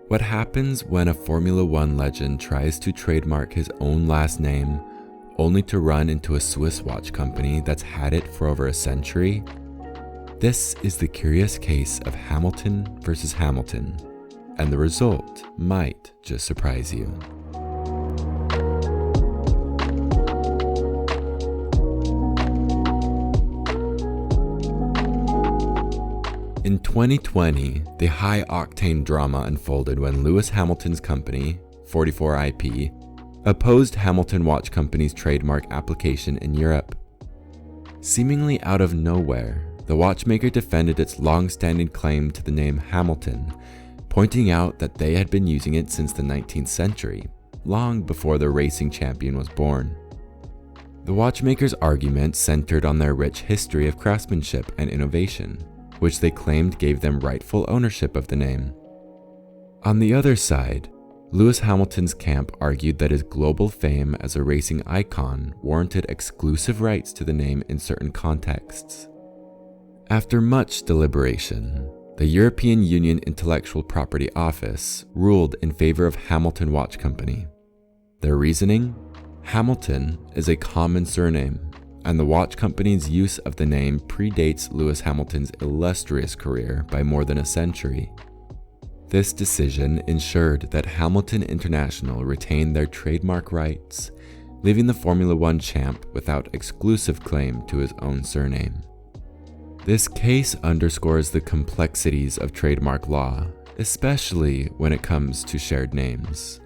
What happens when a Formula One legend tries to trademark his own last name, only to run into a Swiss watch company that's had it for over a century? This is the curious case of Hamilton versus Hamilton, and the result might just surprise you. In 2020, the high-octane drama unfolded when Lewis Hamilton's company, 44IP, opposed Hamilton Watch Company's trademark application in Europe. Seemingly out of nowhere, the watchmaker defended its long-standing claim to the name Hamilton, pointing out that they had been using it since the 19th century, long before the racing champion was born. The watchmaker's argument centered on their rich history of craftsmanship and innovation, which they claimed gave them rightful ownership of the name. On the other side, Lewis Hamilton's camp argued that his global fame as a racing icon warranted exclusive rights to the name in certain contexts. After much deliberation, the European Union Intellectual Property Office ruled in favor of Hamilton Watch Company. Their reasoning? Hamilton is a common surname, and the watch company's use of the name predates Lewis Hamilton's illustrious career by more than a century. This decision ensured that Hamilton International retained their trademark rights, leaving the Formula One champ without exclusive claim to his own surname. This case underscores the complexities of trademark law, especially when it comes to shared names.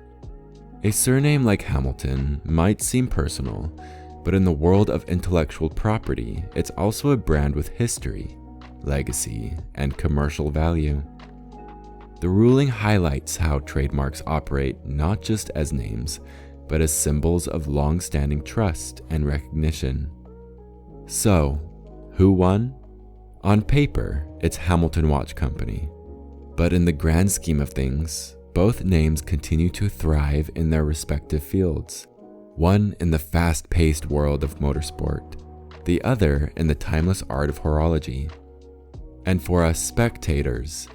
A surname like Hamilton might seem personal, but in the world of intellectual property, it's also a brand with history, legacy, and commercial value. The ruling highlights how trademarks operate not just as names, but as symbols of long-standing trust and recognition. So, who won? On paper, it's Hamilton Watch Company, but in the grand scheme of things, both names continue to thrive in their respective fields. One in the fast-paced world of motorsport, the other in the timeless art of horology. And for us spectators,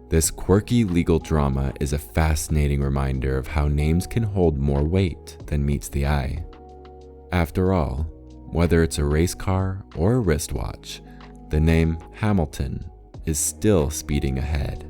this quirky legal drama is a fascinating reminder of how names can hold more weight than meets the eye. After all, whether it's a race car or a wristwatch, the name Hamilton is still speeding ahead.